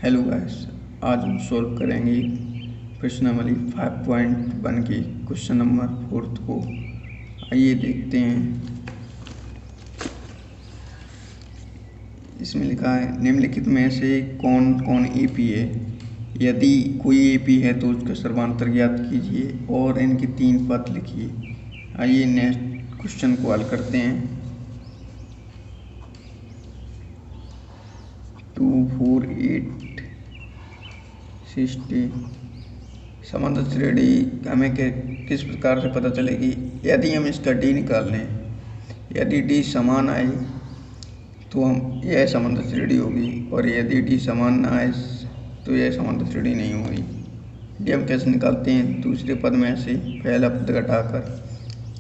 Hello guys, आज हम solve करेंगे प्रश्नावली 5.1 की क्वेश्चन नंबर 4 को। आइए देखते हैं। इसमें लिखा है निम्नलिखित में से कौन कौन एपी है। यदि कोई एपी है तो उसका सर्वांतर ज्ञात कीजिए और इनके 3 पद लिखिए। आइए नेक्स्ट क्वेश्चन को हल करते हैं। 2, 4, 8, 60 समांतर श्रेणी हमें किस प्रकार से पता चलेगी। यदि हम इसका डी निकाल लें, यदि डी समान आए तो हम यह समांतर श्रेणी होगी, और यदि डी समान ना आए तो यह समांतर श्रेणी नहीं होगी। डी हम कैसे निकालते हैं? दूसरे पद में से पहला पद घटाकर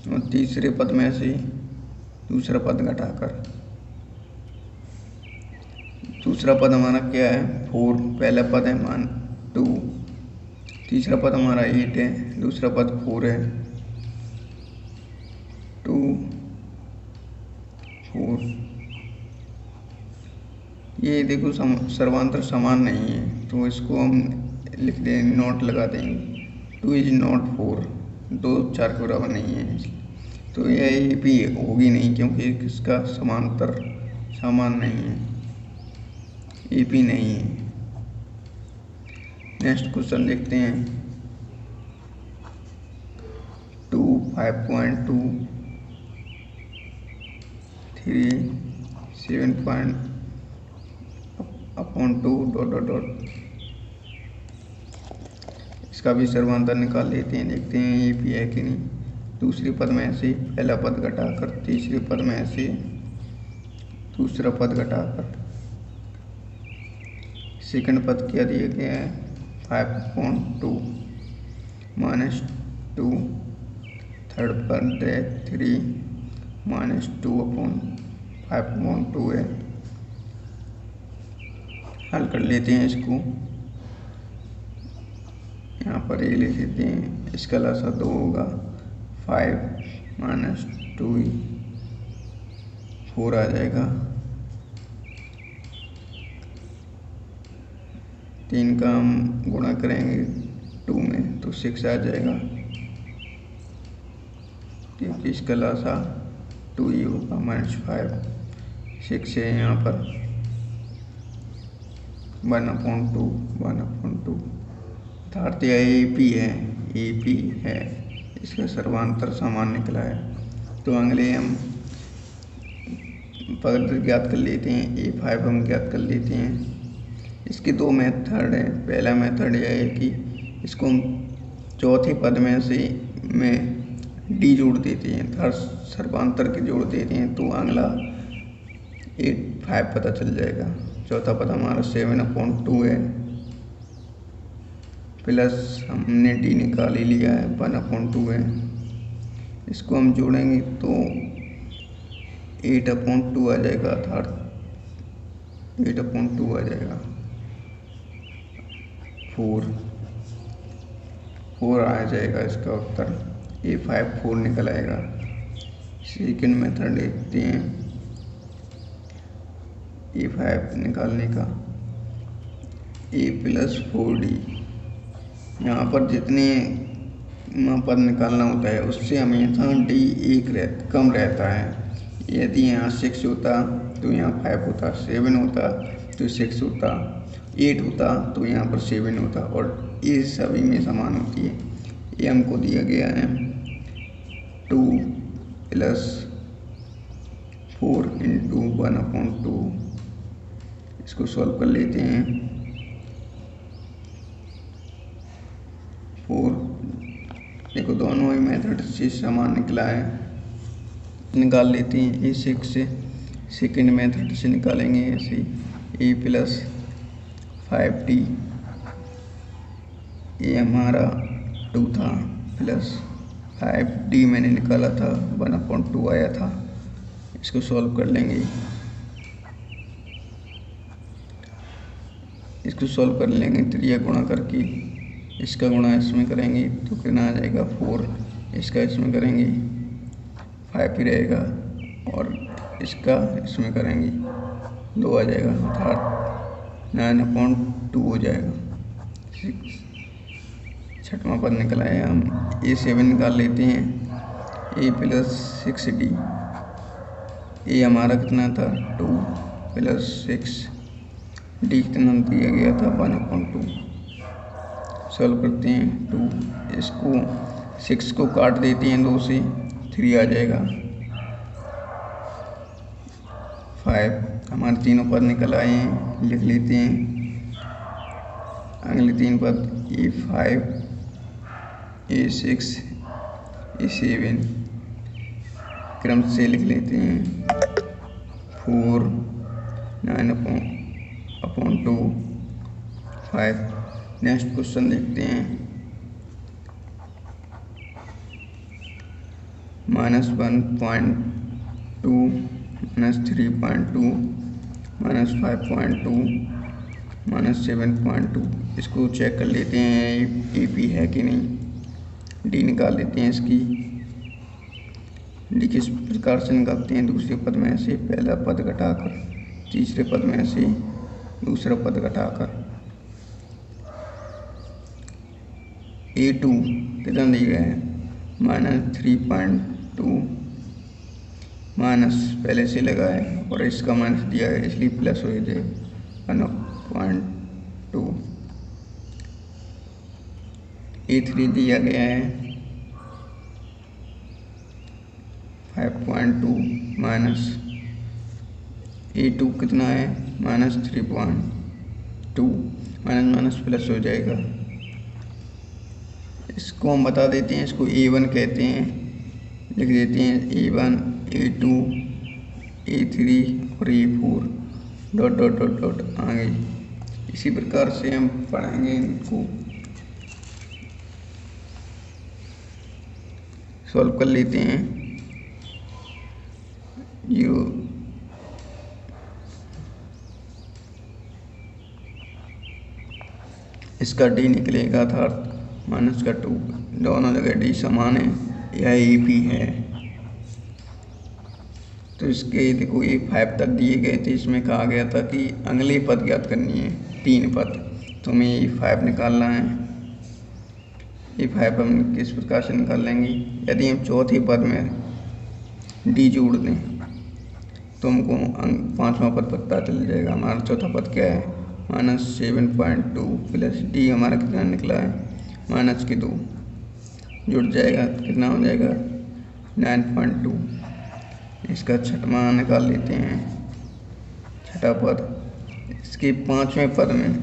और तीसरे पद में से दूसरा पद घटाकर। दूसरा पद हमारा क्या है? 4, पहला पद है मान 2, तीसरा पद हमारा 8 है, दूसरा पद 4 है। 2, 4 ये देखो सर्वांतर समान नहीं है तो इसको हम लिख दें, नोट लगा देंगे। 2 इज नॉट 4, 2 4 के बराबर नहीं है, तो यह भी होगी नहीं क्योंकि इसका समांतर समान नहीं है, ए पी नहीं है। नेक्स्ट क्वेश्चन देखते हैं। 2, 5.2, 3, 7.2 डॉट डॉट डॉट। इसका भी सर्वांतर निकाल लेते हैं, देखते हैं ये भी है कि नहीं। दूसरे पद में से पहला पद घटाकर, तीसरे पद में से दूसरा पद घटाकर। सेकंड पद क्या दिया गया है? 5.2 -2। थर्ड पद है 3 -2/5.2 है। हल कर लेते हैं इसको। यहाँ पर ये लिख देते हैं, इसका लसा 2 होगा। 5 - 2 4 आ जाएगा। 3 का हम गुणा करेंगे 2 में तो 6 आ जाएगा, क्योंकि इसका लसा 2 ही होगा। -5 6 है यहाँ पर 1/2 अर्थात यह ए पी है, इसका सर्वांतर समान निकला है। तो अगले हम पद ज्ञात कर लेते हैं। A5 हम ज्ञात कर लेते हैं। इसके 2 मेथड हैं। पहला मेथड यह है कि इसको हम चौथे पद में से डी जोड़ देते हैं, हर सर्वांतर के जोड़ देते हैं तो अगला 5 पता चल जाएगा। चौथा पद हमारा 7/2 है, प्लस हमने डी निकाल ही लिया है 1/2 है। इसको हम जोड़ेंगे तो 8/2 आ जाएगा, अर्थात 8/2 आ जाएगा। 4 आ जाएगा इसका उत्तर। A5 4 निकल आएगा। सेकेंड मेथड देखते हैं A5 निकालने का। A + 4D, यहाँ पर जितने पद निकालना होता है उससे हमेशा D 1 कम रहता है। यदि यहाँ 6 होता तो यहाँ 5 होता, 7 होता तो 6 होता, 8 होता तो यहाँ पर 7 होता, और ये सभी में समान होती है। ये हमको दिया गया है 2 + 4 × 1/2। इसको सॉल्व कर लेते हैं। 4 देखो दोनों ही मेथड से समान निकला है, निकाल लेते हैं। A6 से सेकेंड मेथड से निकालेंगे ऐसे। A + 5D, ये हमारा 2 था, प्लस 5D मैंने निकाला था 1/2 आया था। इसको सॉल्व कर लेंगे। इसको सॉल्व कर लेंगे 3 गुणा करके। इसका गुणा इसमें करेंगे तो कितना आ जाएगा 4, इसका इसमें करेंगे 5 ही रहेगा, और इसका इसमें करेंगे 2 आ जाएगा, अर्थात 9/2 हो जाएगा। 6 छठवां पद निकल आया। हम A7 निकाल लेते हैं। A + 6D। ए हमारा कितना था 2 + 6। डी कितना दिया गया था 1/2। सॉल्व करते हैं 2। इसको 6 को काट देते हैं 2 से, 3 आ जाएगा। 5 हमारे तीनों पद निकल आए हैं, लिख लेते हैं। अगले 3 पद A5 A6 A7 क्रम से लिख लेते हैं। 4 9/2 5। नेक्स्ट क्वेश्चन देखते हैं। -1.2 -3.2 -5.2 -7.2। इसको चेक कर लेते हैं AP है कि नहीं। डी निकाल लेते हैं इसकी। डी किस प्रकार से निकालते हैं? दूसरे पद में से पहला पद घटाकर, तीसरे पद में से दूसरा पद घटाकर। A2 कितना दिया गया है? -3.2 माइनस पहले से लगा है और इसका माइनस दिया है, इसलिए प्लस हो जाएगा 1/2। A3 दिया गया है 5.2 माइनस A2 कितना है -3.2। माइनस माइनस प्लस हो जाएगा। इसको हम बता देते हैं, इसको A1 कहते हैं। लिख देते हैं A1 A2 A3 और A4 dot dot dot dot आगे। इसी प्रकार से हम पढ़ेंगे इनको। सॉल्व कर लेते हैं। इसका डी निकलेगा था -2। दोनों जगह डी समान है, यह AP है। तो इसके देखो A5 तक दिए गए थे। इसमें कहा गया था कि अगले पद ज्ञात करनी है, 3 पद। तो हमें A5 निकालना है। A5 हम किस प्रकार से निकाल लेंगे? यदि हम चौथे पद में डी जोड़ दें तो हमको 5वां पद पता चल जाएगा। हमारा चौथा पद क्या है? -7.2 प्लस डी हमारा कितना निकला है -2। जुड़ जाएगा, कितना हो जाएगा 9.2। इसका छठवां निकाल लेते हैं। छठा पद, इसके 5वें पद में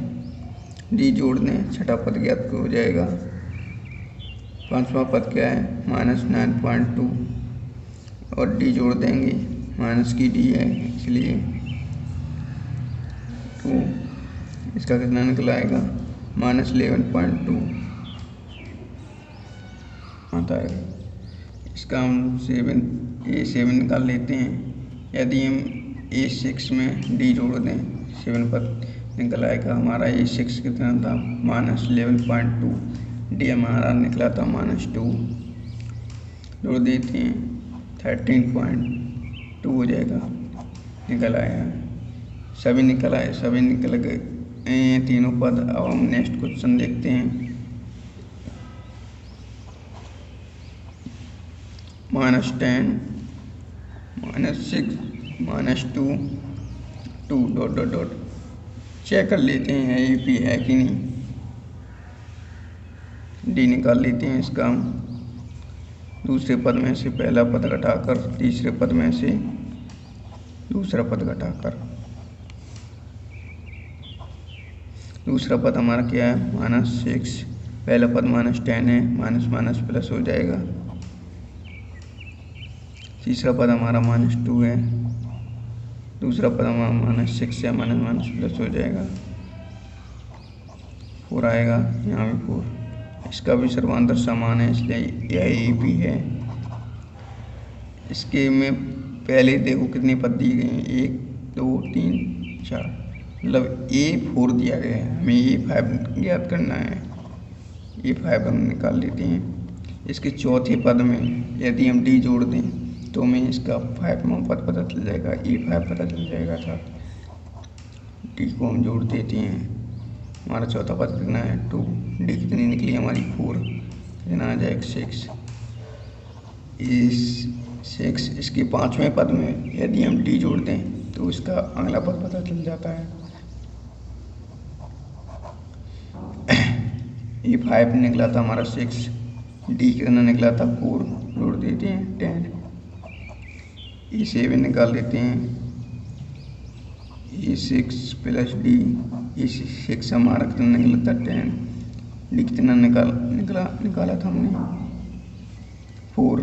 डी जोड़ दें, छठा पद ज्ञात हो जाएगा। 5वां पद क्या है -9.2 और डी जोड़ देंगे, माइनस की डी है इसलिए 2। इसका कितना निकल आएगा -11.2 आता है। इसका हम A7 निकाल लेते हैं। यदि हम A6 में डी जोड़ दें, 7 पद निकल आएगा। हमारा A6 कितना था -11.2। डी हमारा निकला था -2। जोड़ देते हैं 13.2 हो जाएगा। निकल आया, सभी निकल आए, सभी निकल गए तीनों पद। अब हम नेक्स्ट क्वेश्चन देखते हैं। -10 -6 -2 2 डॉट डॉट डॉट। चेक कर लेते हैं AP है कि नहीं। डी निकाल लेते हैं इसका हम। दूसरे पद में से पहला पद घटाकर, तीसरे पद में से दूसरा पद घटाकर। दूसरा पद हमारा क्या है -6। पहला पद -10 है, माइनस माइनस प्लस हो जाएगा। तीसरा पद हमारा -2 है। दूसरा पद हमारा -6 है, माइनस माइनस प्लस हो जाएगा। 4 आएगा, यहाँ भी 4। इसका भी सर्वांतर समान है, इसलिए यह AP है। इसके में पहले देखो कितने पद दिए गए हैं, 1 2 3 4, मतलब A4 दिया गया है। हमें A5 ज्ञात करना है। A5 हम निकाल लेते हैं। इसके चौथे पद में यदि हम डी जोड़ दें तो हमें इसका 5वां पद पता चल जाएगा, A5 पता चल जाएगा। था टी को हम जोड़ देते हैं। हमारा चौथा पद कितना है 2, डी कितनी निकली हमारी 4, कितना आ जाएगा 6। इस 6 इसके 5वें पद में यदि हम डी जोड़ दें तो इसका अगला पद पता चल जाता है। ये 5 निकला था हमारा 6, डी कितना निकला था 4, जोड़ देते हैं 10। ये 7 निकाल देते हैं, ये 6 प्लस डी, ये 6 हमारा कितना निकला था 10, डी कितना निकाला था हमने 4,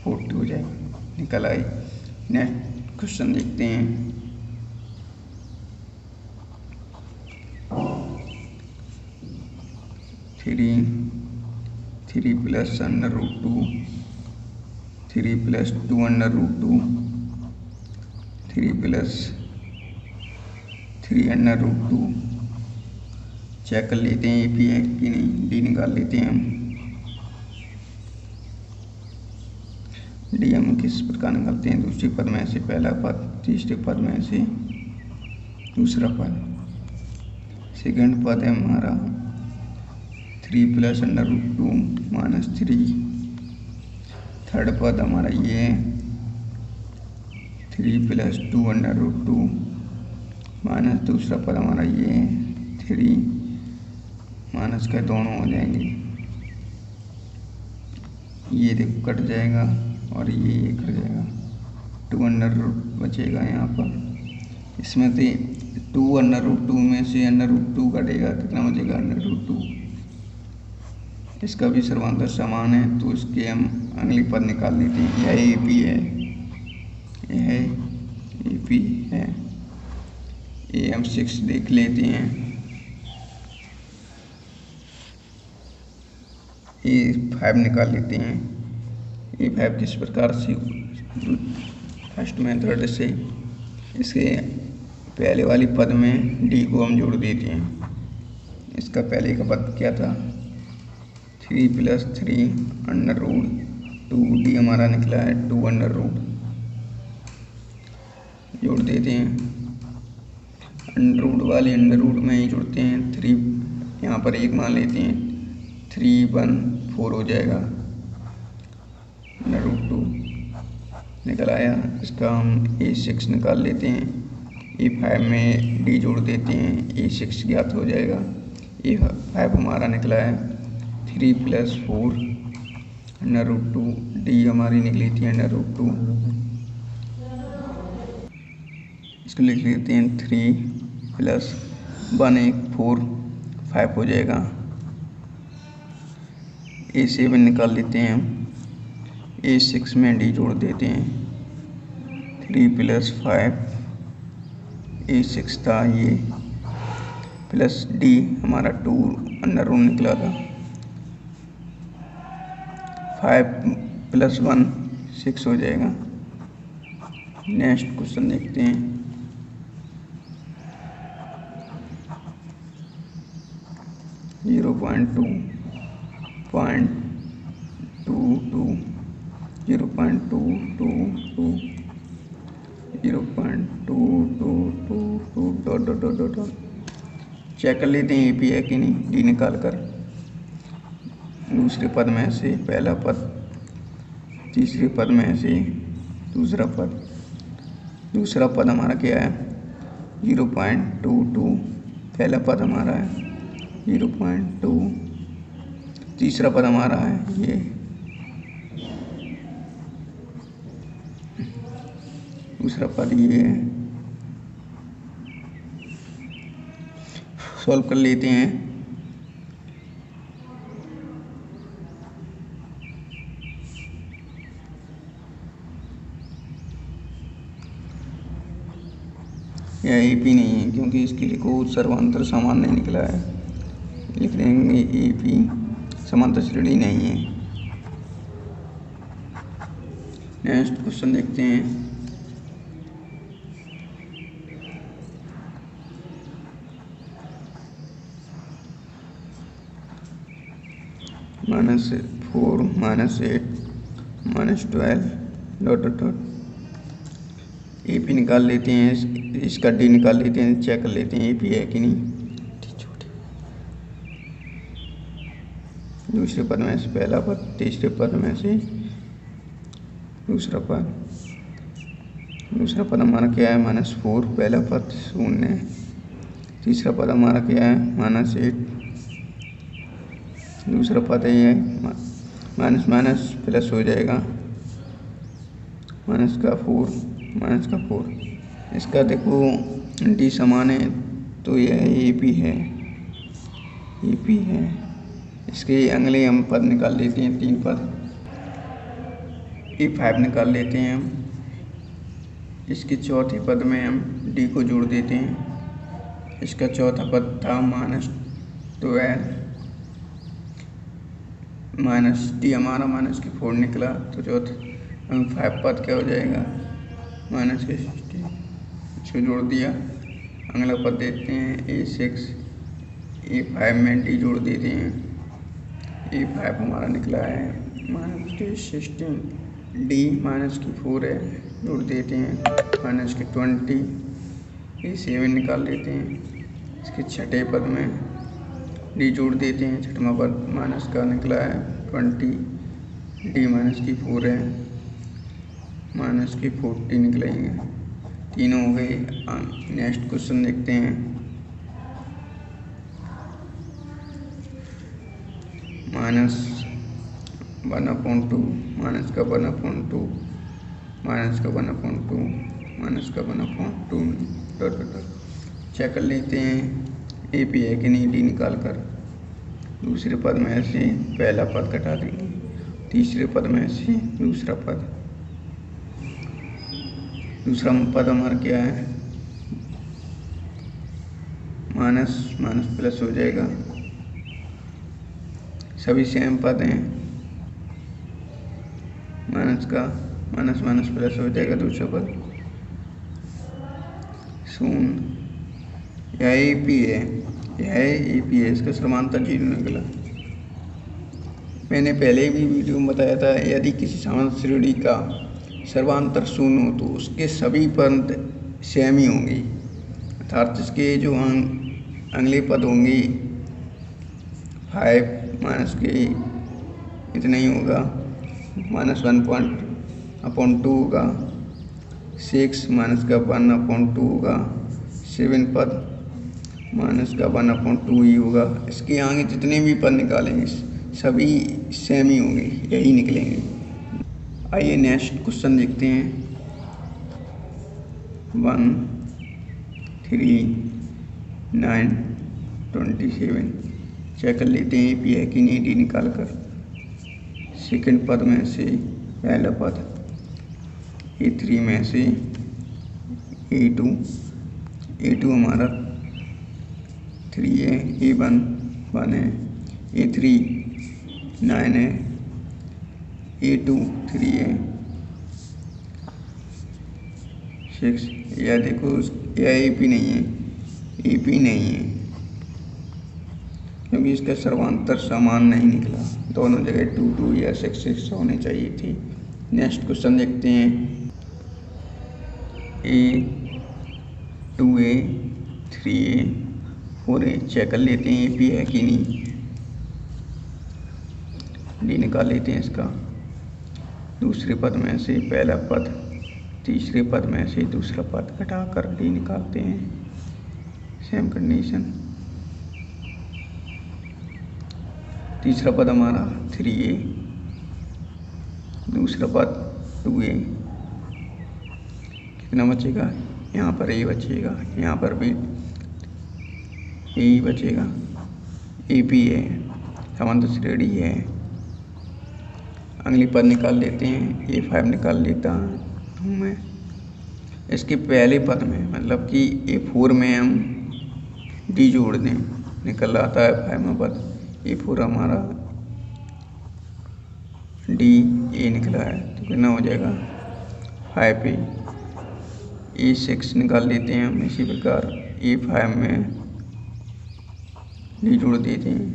40 हो जाएगा, निकल आई। नेक्स्ट क्वेश्चन देखते हैं। Three plus √2, 3 plus 2√2, 3 plus 3√2। Check कर लेते हैं ये पी है कि नहीं, डी निकाल लेते हैं हम। डी हम किस प्रकार निकालते हैं, दूसरे पद में से पहला पद, तीसरे पद में से दूसरा पद। सेकंड पद है हमारा 3 प्लस √2 -3। थर्ड पद हमारा ये 3 प्लस 2√2 माइनस दूसरा पद हमारा ये 3, माइनस का दोनों हो जाएंगे, ये देखो कट जाएगा और ये कट जाएगा, 2 बचेगा यहाँ पर। इसमें से 2 में से √2 कटेगा, कितना बचेगा √2। इसका भी सर्वांतर समान है तो इसके हम अगली पद निकाल लेते हैं। यह ए पी है, यह ए पी है, ये हम 6 देख लेते हैं। ये 5 निकाल लेते हैं। ये 5 किस प्रकार से, फर्स्ट मेथड से इसके पहले वाली पद में डी को हम जोड़ देते हैं। इसका पहले का पद क्या था 3 प्लस 3√2, डी हमारा निकला है 2√, जोड़ देते हैं। √, वाले √, में ही जोड़ते हैं। 3 यहाँ पर 1 मान लेते हैं, 3 1 4 हो जाएगा, √2 निकल आया। इसका हम A6 निकाल लेते हैं। A5 में डी जोड़ देते हैं, A6 ज्ञात हो जाएगा। A5 हमारा निकला है 3 प्लस 4 √2, डी हमारी निकली थी √2। इसको लिख लेते हैं 3 प्लस 1 1 4 5 हो जाएगा। A7 निकाल लेते हैं हम। A6 में डी जोड़ देते हैं, 3 प्लस 5, A6 था ये, प्लस डी हमारा 2 निकला था। 5 प्लस 1 6 हो जाएगा। नेक्स्ट क्वेश्चन देखते हैं। जीरो पॉइंट 0.222 चेक कर लेते हैं AP है कि नहीं, डी निकाल कर। दूसरे पद में से पहला पद, तीसरे पद में से दूसरा पद। दूसरा पद हमारा क्या है 0.22, पहला पद हमारा है 0.2, तीसरा पद हमारा है ये, दूसरा पद ये है। सॉल्व कर लेते हैं। यह AP नहीं है क्योंकि इसके लिए कोई सर्वांतर समान नहीं निकला है। लिख देंगे AP समांतर श्रेणी नहीं है। नेक्स्ट क्वेश्चन देखते हैं। -4 -8 -12 ... ए पी निकाल लेते हैं, इसका डी निकाल लेते हैं, चेक कर लेते हैं ए पी है कि नहीं। दूसरे पद में से पहला पद, तीसरे पद में से दूसरा पद। दूसरा पद हमारा क्या है, -4, पहला पद 0, तीसरा पद हमारा क्या है, -8, दूसरा पद ये माइनस माइनस प्लस हो जाएगा, -4। इसका देखो डी समान है तो यह ए पी है। इसके अगले हम पद निकाल लेते हैं, 3 पद। E5 निकाल लेते हैं हम। इसके चौथे पद में हम डी को जोड़ देते हैं। इसका चौथा पद था -12, -d हमारा -4 निकला, तो चौथा 5 पद क्या हो जाएगा, -16। इसको जोड़ दिया। अगला पद देते हैं A6, E5 में डी जोड़ देते हैं। E5 हमारा निकला है -16, डी -4 है, जोड़ देते हैं -20। E7 निकाल लेते हैं। इसके छठे पद में डी जोड़ देते हैं, छठवां पद माइनस का निकला है 20, डी -4 है, -40 निकलेंगे। तीनों हो गए। नेक्स्ट क्वेश्चन देखते हैं। -1/2, माइनस का 1/2, माइनस का 1/2, माइनस का 1/2 चेक कर लेते हैं ए पी है कि नहीं, डी निकाल कर। दूसरे पद में से पहला पद घटा देंगे, तीसरे पद में से दूसरा पद। दूसरा पद हमारा क्या है, माइनस माइनस प्लस हो जाएगा, सभी सेम पद हैं। माइनस का माइनस माइनस प्लस हो जाएगा, दूसरा पद 0। यह ए पी है, इसका समांतर 0 निकला। मैंने पहले भी वीडियो में बताया था, यदि किसी समांतर श्रेणी का सर्वांतर 0 हो तो उसके सभी पद सेम ही होंगे, अर्थात इसके जो अगले पद होंगे 5 माइनस के इतना ही होगा, -1/2 होगा, 6 माइनस का 1/2 होगा, 7 पद माइनस का 1/2 ही होगा। इसके आगे जितने भी पद निकालेंगे सभी सेम ही होंगे, यही निकलेंगे। आइए नेक्स्ट क्वेश्चन देखते हैं। 1, 3, 9, 27 चेक कर लेते हैं पी है कि नहीं, डी निकाल कर। सेकंड पद में से पहला पद, A3 में से A2 हमारा 3 है, A1 1 है, A3 9 है, A2 3 है, 6। यह देखो यह AP नहीं है क्योंकि इसका सर्वांतर समान नहीं निकला, दोनों जगह 2 2 या 6 6 होने चाहिए थी। नेक्स्ट क्वेश्चन देखते हैं। A 2A 3A 4A check कर लेते हैं AP है कि नहीं, डी निकाल लेते हैं इसका। दूसरे पद में से पहला पद, तीसरे पद में से दूसरा पद घटाकर डी निकालते हैं, सेम कंडीशन। तीसरा पद हमारा 3A, दूसरा पद 2A, कितना बचेगा, यहाँ पर A बचेगा, यहाँ पर भी A बचेगा। AP है, समांतर श्रेणी है। अगली पद निकाल लेते हैं, A5 निकाल लेता हूँ मैं। इसके पहले पद में मतलब कि A4 में हम डी जोड़ दें, निकल आता है 5वां पद। A4 हमारा डी ए निकला है तो कितना हो जाएगा 5A। A6 निकाल लेते हैं हम इसी प्रकार। A5 में डी जोड़ देते हैं,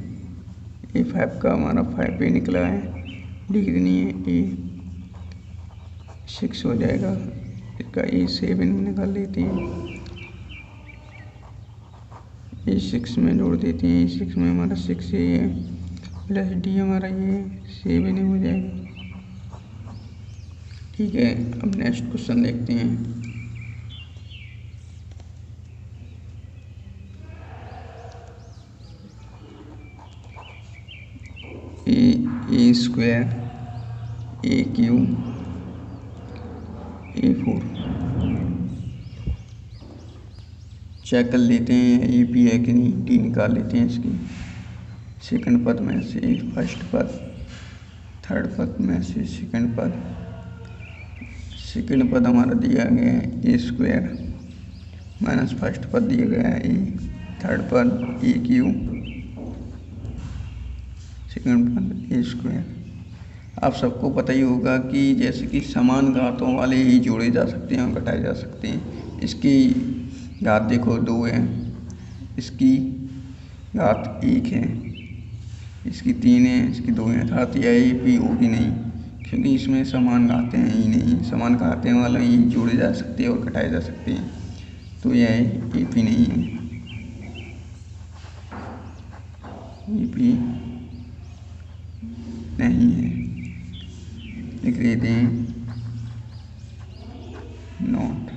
A5 का हमारा 5A निकला है, डी कितनी है A6 हो जाएगा, इसका E7 निकाल लेते हैं, E6 में जोड़ देते हैं। E6 में हमारा 6 ये है प्लस D हमारा ये 7 हो जाएगा। ठीक है, अब नेक्स्ट क्वेश्चन देखते हैं। ए स्क्वायर AQ A4 चेक कर लेते हैं AP है कि नहीं। D निकाल लेते हैं इसकी। सेकंड पद में से फर्स्ट पद, थर्ड पद में से सेकंड पद। सेकंड पद हमारा दिया गया है A स्क्वायर माइनस फर्स्ट पद दिया गया है A, थर्ड पद AQ, सेकंड पद A स्क्वायर। आप सबको पता ही होगा कि जैसे कि समान घातों वाले ही जोड़े जा सकते हैं और घटाए जा सकते हैं। इसकी घात देखो 2 है, इसकी घात 1 है, इसकी 3 है, इसकी 2 है, अर्थात यह AP होगी नहीं, क्योंकि इसमें समान घातें हैं ही नहीं। समान घातें वाले ही जोड़े जा सकते हैं और घटाए जा सकते हैं, तो यह AP नहीं है। AP नहीं है, लिख देते हैं नॉट।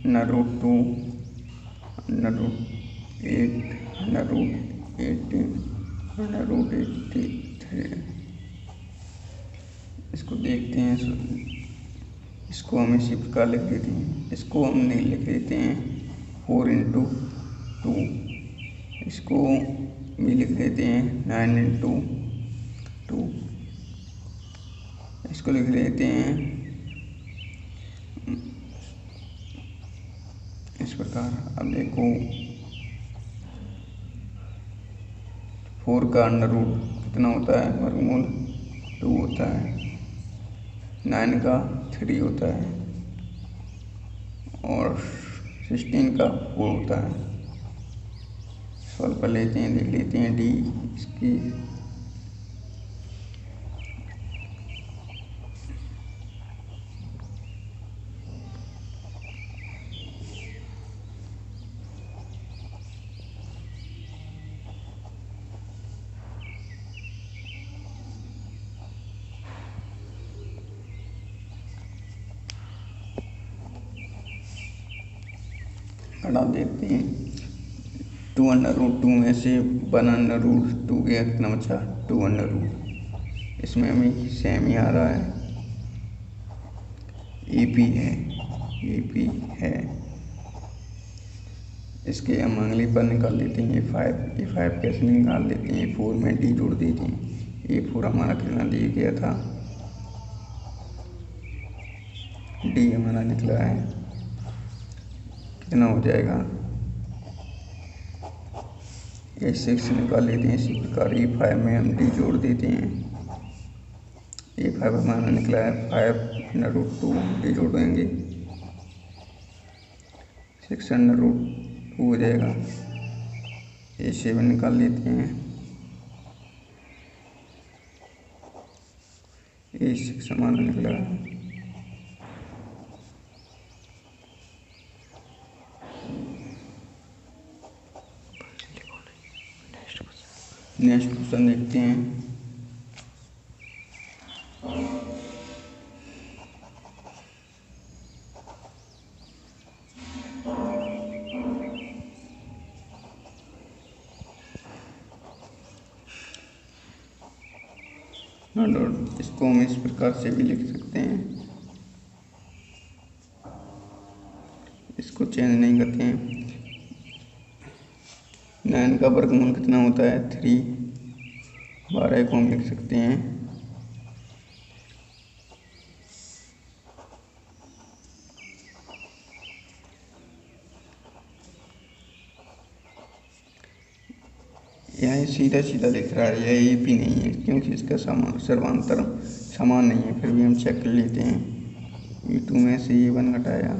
√2 √8 √18 √83। इसको देखते हैं, इसको हम इसी प्रकार लिख देते हैं। इसको हम लिख देते हैं 4 × 2, इसको भी लिख देते हैं 9 × 2, इसको लिख देते हैं इस प्रकार। अब देखो 4 का √ कितना होता है, वर्गमूल 2 होता है, 9 का 3 होता है और 16 का 4 होता है। सॉल्व कर लेते हैं, देख लेते हैं D इसकी। घटा देखते हैं। 2 √ 2 में से 1 √ 2 गया, कितना बचा 2 √ इसमें हमें सेम ही आ रहा है, AP है। इसके हम अगले पर निकाल देते हैं A5 कैसे निकाल देते हैं। A4 में D जोड़ देते हैं। A4 हमारा कितना दिया गया था, D हमारा निकला है, कितना हो जाएगा A6 निकाल लेते हैं। इसी प्रकार A5 में हम D जोड़ देते हैं। A5 हमारा निकला है 5 √ 2, D जोड़ देंगे 6 √ 2 हो जाएगा। A7 निकाल लेते हैं, A6 हमारा निकला है नेक्स्ट क्वेश्चन देखते हैं। इसको हम इस प्रकार से भी लिख सकते हैं, इसको चेंज नहीं करते हैं। 9 का वर्गमूल कितना होता है 3, 12 को हम लिख सकते हैं यह सीधा सीधा लिख रहा है, यह AP नहीं है, क्योंकि इसका सर्वांतर समान नहीं है। फिर भी हम चेक कर लेते हैं। E2 में से E1 घटाया,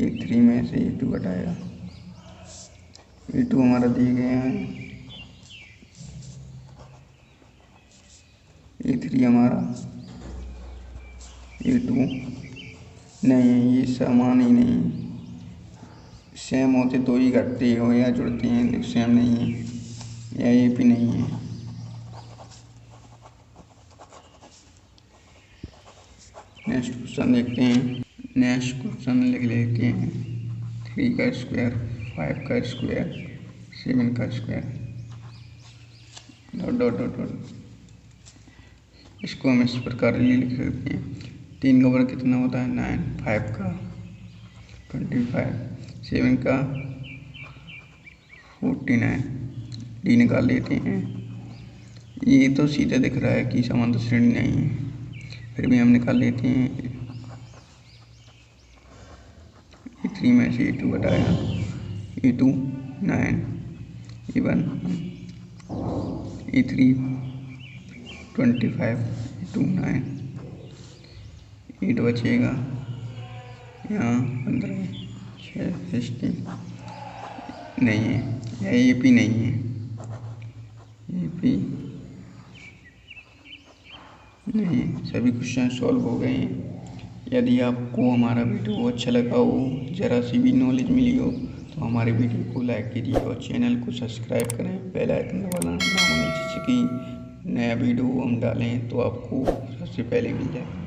E3 में से E2 घटाया। E2 हमारा दिए गए हैं A3 हमारा, A2 नहीं है, ये समान ही नहीं है। सेम होते तो ही घटते हो या जुड़ते हैं, सेम नहीं है, या AP नहीं है। नेक्स्ट क्वेश्चन देखते हैं। नेक्स्ट क्वेश्चन लिख लेते हैं। 3 का स्क्वायर, 5 का स्क्वायर, 7 का square, dot dot dot dot. इसको हम इस प्रकार लिख सकते हैं। 3 का वर्ग कितना होता है? 9, 5 का 25, 7 का 49। डी निकाल लेते हैं। ये तो सीधा दिख रहा है कि समांतर श्रेणी नहीं है, फिर भी हम निकाल लेते हैं। A3 में से A2 घटाया, A2 9, A1 A3 25, A2 9, 8 बचेगा, यहाँ 15, 6 16 नहीं है, यह AP नहीं है, AP नहीं। सभी क्वेश्चन सॉल्व हो गए हैं। यदि आपको हमारा वीडियो अच्छा लगा हो, ज़रा सी भी नॉलेज मिली हो, तो हमारे वीडियो को लाइक कीजिए और चैनल को सब्सक्राइब करें। बेल आइकन दबाना ना होने, जिससे कि नया वीडियो हम डालें तो आपको सबसे पहले मिल जाए।